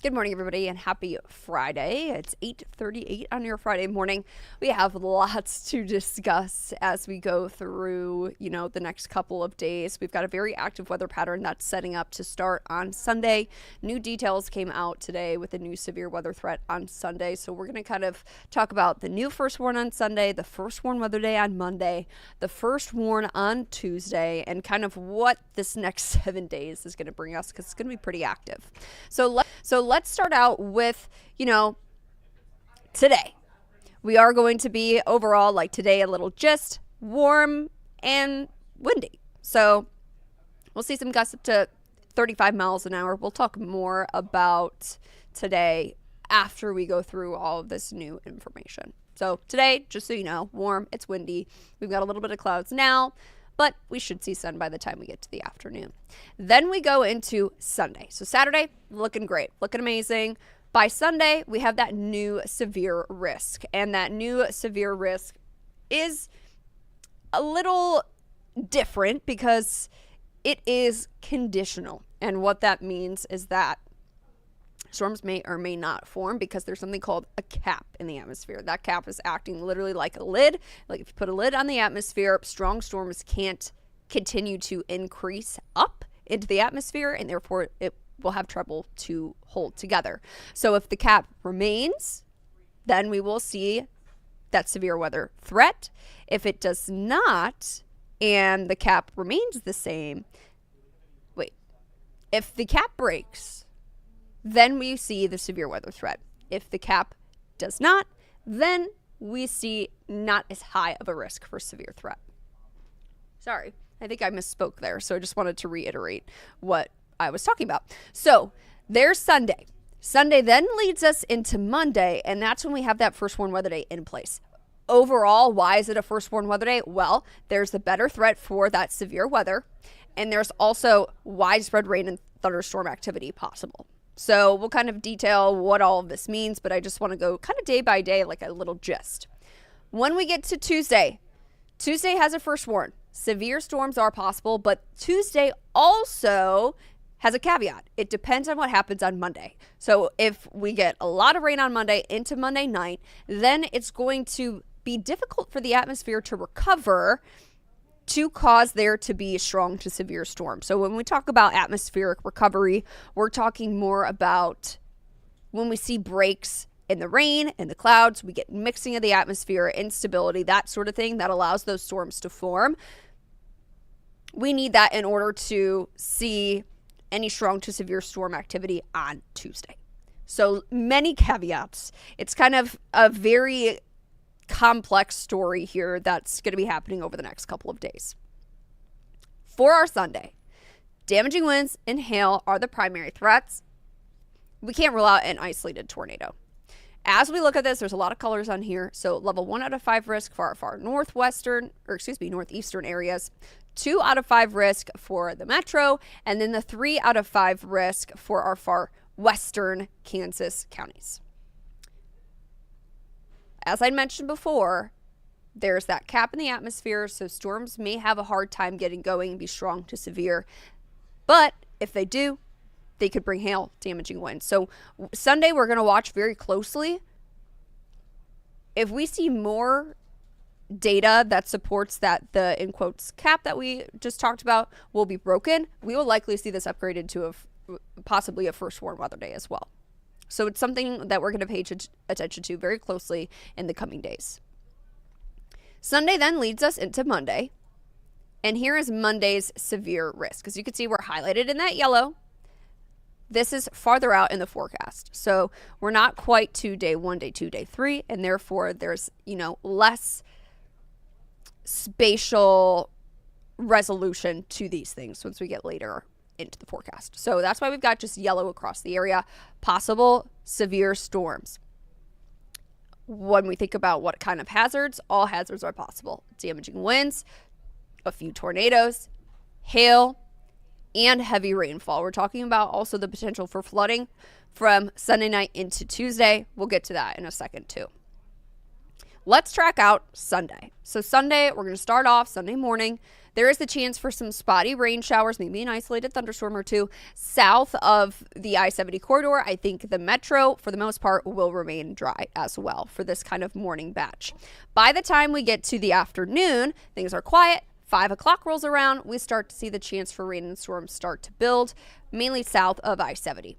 Good morning, everybody, and happy Friday. It's 8:38 on your Friday morning. We have lots to discuss as we go through, the next couple of days. We've got a very active weather pattern that's setting up to start on Sunday. New details came out today with a new severe weather threat on Sunday. So we're going to kind of talk about the new first warn on Sunday, the first warn weather day on Monday, the first warn on Tuesday, and kind of what this next 7 days is going to bring us, because it's going to be pretty active. So let's start out with, today. We are going to be overall, like today, a little just warm and windy. So we'll see some gusts up to 35 miles an hour. We'll talk more about today after we go through all of this new information. So today, just so you know, warm, it's windy. We've got a little bit of clouds now, but we should see sun by the time we get to the afternoon. Then we go into Sunday. So Saturday, looking great, looking amazing. By Sunday, we have that new severe risk. And that new severe risk is a little different because it is conditional. And what that means is that storms may or may not form because there's something called a cap in the atmosphere. That cap is acting literally like a lid. Like if you put a lid on the atmosphere, strong storms can't continue to increase up into the atmosphere, and therefore it will have trouble to hold together. So if the cap remains, then we will see that severe weather threat. If it does not, and the cap remains the same, if the cap breaks, then we see the severe weather threat. If the cap does not, then we see not as high of a risk for severe threat. Sorry, I think I misspoke there. So I just wanted to reiterate what I was talking about. So there's Sunday. Sunday then leads us into Monday, and that's when we have that first warn weather day in place. Overall, why is it a first warn weather day? Well, there's the better threat for that severe weather, and there's also widespread rain and thunderstorm activity possible. So we'll kind of detail what all of this means, but I just want to go kind of day by day, like a little gist. When we get to Tuesday, Tuesday has a first warn. Severe storms are possible, but Tuesday also has a caveat. It depends on what happens on Monday. So if we get a lot of rain on Monday into Monday night, then it's going to be difficult for the atmosphere to recover to cause there to be strong to severe storms. So when we talk about atmospheric recovery, we're talking more about when we see breaks in the rain and the clouds, we get mixing of the atmosphere, instability, that sort of thing that allows those storms to form. We need that in order to see any strong to severe storm activity on Tuesday. So many caveats. It's kind of a very complex story here that's going to be happening over the next couple of days. For our Sunday, damaging winds and hail are the primary threats. We can't rule out an isolated tornado. As we look at this, there's a lot of colors on here. So level 1 out of 5 risk for our far northeastern areas, 2 out of 5 risk for the metro, and then the 3 out of 5 risk for our far western Kansas counties. As I mentioned before, there's that cap in the atmosphere, so storms may have a hard time getting going and be strong to severe. But if they do, they could bring hail, damaging winds. So Sunday, we're going to watch very closely. If we see more data that supports that the, in quotes, cap that we just talked about will be broken, we will likely see this upgraded to possibly a first warn weather day as well. So it's something that we're going to pay attention to very closely in the coming days. Sunday then leads us into Monday. And here is Monday's severe risk. As you can see, we're highlighted in that yellow. This is farther out in the forecast. So we're not quite to day 1, day 2, day 3. And therefore, there's, less spatial resolution to these things once we get later into the forecast. So that's why we've got just yellow across the area. Possible severe storms. When we think about what kind of hazards, all hazards are possible. Damaging winds, a few tornadoes, hail, and heavy rainfall. We're talking about also the potential for flooding from Sunday night into Tuesday. We'll get to that in a second too. Let's track out Sunday. So Sunday, we're going to start off Sunday morning. There is the chance for some spotty rain showers, maybe an isolated thunderstorm or two south of the I-70 corridor. I think the metro, for the most part, will remain dry as well for this kind of morning batch. By the time we get to the afternoon, things are quiet. 5 o'clock rolls around, we start to see the chance for rain and storms start to build, mainly south of I-70.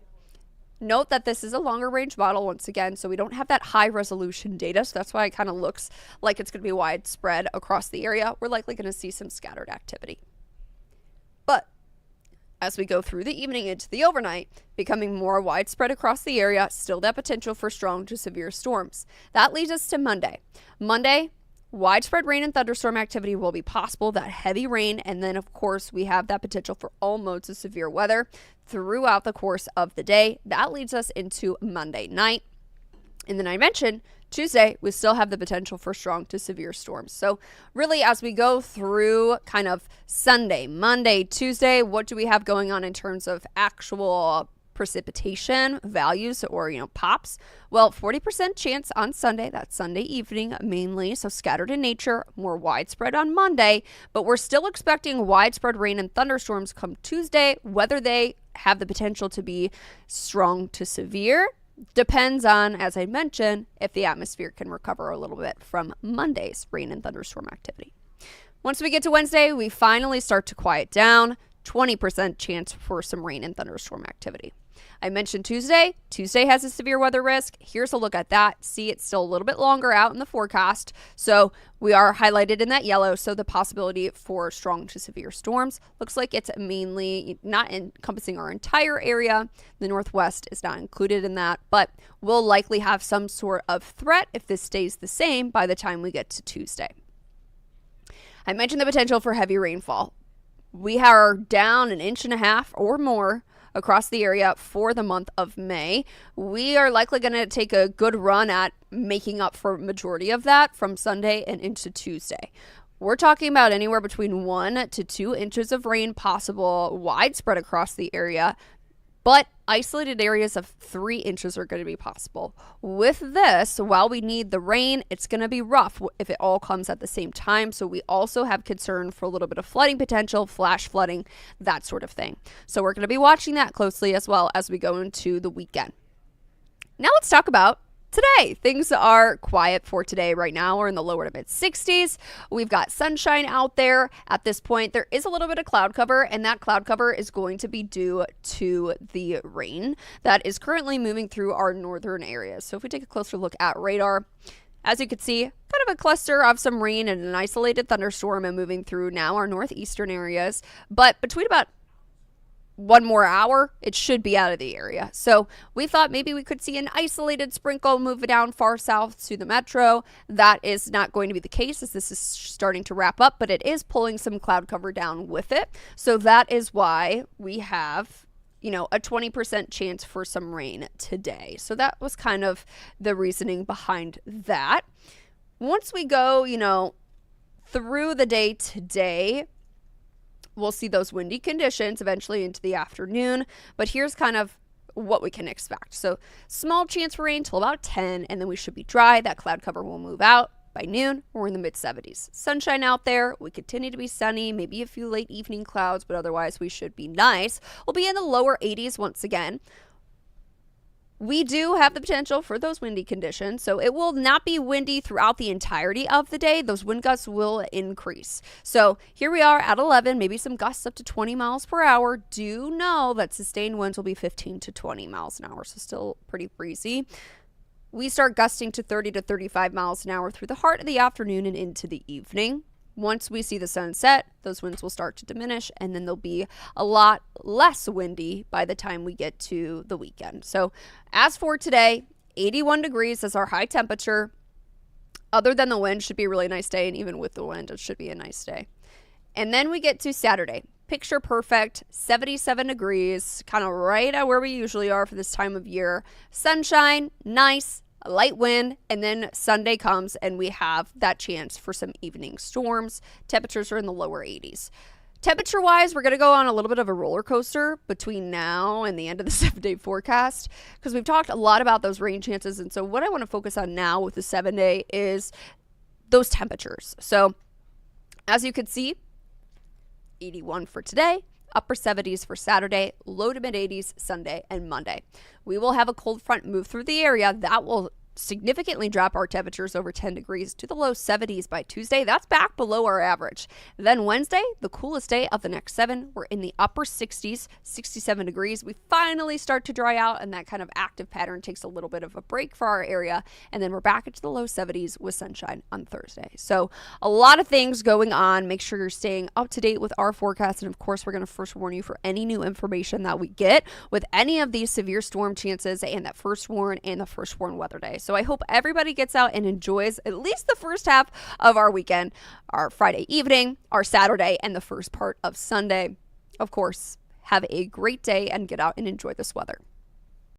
Note that this is a longer range model once again, so we don't have that high resolution data, so that's why it kind of looks like it's going to be widespread across the area. We're likely going to see some scattered activity. But as we go through the evening into the overnight, becoming more widespread across the area, still that potential for strong to severe storms. That leads us to Monday. Monday, widespread rain and thunderstorm activity will be possible, that heavy rain, and then of course we have that potential for all modes of severe weather throughout the course of the day. That leads us into Monday night. And then I mentioned Tuesday, we still have the potential for strong to severe storms. So really, as we go through kind of Sunday, Monday, Tuesday, what do we have going on in terms of actual precipitation values or, pops? Well, 40% chance on Sunday. That's Sunday evening mainly. So scattered in nature, more widespread on Monday, but we're still expecting widespread rain and thunderstorms come Tuesday. Whether they have the potential to be strong to severe depends on, as I mentioned, if the atmosphere can recover a little bit from Monday's rain and thunderstorm activity. Once we get to Wednesday, we finally start to quiet down. 20% chance for some rain and thunderstorm activity. I mentioned Tuesday. Tuesday has a severe weather risk. Here's a look at that. See, it's still a little bit longer out in the forecast. So we are highlighted in that yellow. So the possibility for strong to severe storms looks like it's mainly not encompassing our entire area. The Northwest is not included in that, but we'll likely have some sort of threat if this stays the same by the time we get to Tuesday. I mentioned the potential for heavy rainfall. We are down 1.5 inches or more across the area for the month of May. We are likely going to take a good run at making up for majority of that from Sunday and into Tuesday. We're talking about anywhere between 1 to 2 inches of rain possible widespread across the area, but isolated areas of 3 inches are going to be possible. With this, while we need the rain, it's going to be rough if it all comes at the same time. So we also have concern for a little bit of flooding potential, flash flooding, that sort of thing. So we're going to be watching that closely as well as we go into the weekend. Now let's talk about today. Things are quiet for today right now. We're in the lower to mid 60s. We've got sunshine out there. At this point, there is a little bit of cloud cover, and that cloud cover is going to be due to the rain that is currently moving through our northern areas. So if we take a closer look at radar, as you can see, kind of a cluster of some rain and an isolated thunderstorm and moving through now our northeastern areas. But between about 1 more hour, it should be out of the area. So we thought maybe we could see an isolated sprinkle move down far south to the metro. That is not going to be the case as this is starting to wrap up, but it is pulling some cloud cover down with it. So that is why we have, a 20% chance for some rain today. So that was kind of the reasoning behind that. Once we go, through the day today, we'll see those windy conditions eventually into the afternoon, but here's kind of what we can expect. So small chance for rain till about 10, and then we should be dry. That cloud cover will move out. By noon, we're in the mid 70s. Sunshine out there. We continue to be sunny, maybe a few late evening clouds, but otherwise we should be nice. We'll be in the lower 80s once again. We do have the potential for those windy conditions, so it will not be windy throughout the entirety of the day. Those wind gusts will increase. So here we are at 11, maybe some gusts up to 20 miles per hour. Do know that sustained winds will be 15 to 20 miles an hour, so still pretty breezy. We start gusting to 30 to 35 miles an hour through the heart of the afternoon and into the evening. Once we see the sun set, those winds will start to diminish, and then they'll be a lot less windy by the time we get to the weekend. So as for today, 81 degrees is our high temperature. Other than the wind, should be a really nice day, and even with the wind, it should be a nice day. And then we get to Saturday. Picture perfect, 77 degrees, kind of right at where we usually are for this time of year. Sunshine, nice. A light wind, and then Sunday comes and we have that chance for some evening storms. Temperatures are in the lower 80s. Temperature wise, we're going to go on a little bit of a roller coaster between now and the end of the 7-day forecast because we've talked a lot about those rain chances. And so what I want to focus on now with the 7-day is those temperatures. So as you can see, 81 for today, upper 70s for Saturday, low to mid 80s Sunday and Monday. We will have a cold front move through the area that will significantly drop our temperatures over 10 degrees to the low 70s by Tuesday. That's back below our average. Then Wednesday, the coolest day of the next 7, we're in the upper 60s, 67 degrees. We finally start to dry out, and that kind of active pattern takes a little bit of a break for our area. And then we're back into the low 70s with sunshine on Thursday. So a lot of things going on. Make sure you're staying up to date with our forecast. And of course, we're going to first warn you for any new information that we get with any of these severe storm chances and that first warn and the first warn weather day. So I hope everybody gets out and enjoys at least the first half of our weekend, our Friday evening, our Saturday, and the first part of Sunday. Of course, have a great day and get out and enjoy this weather.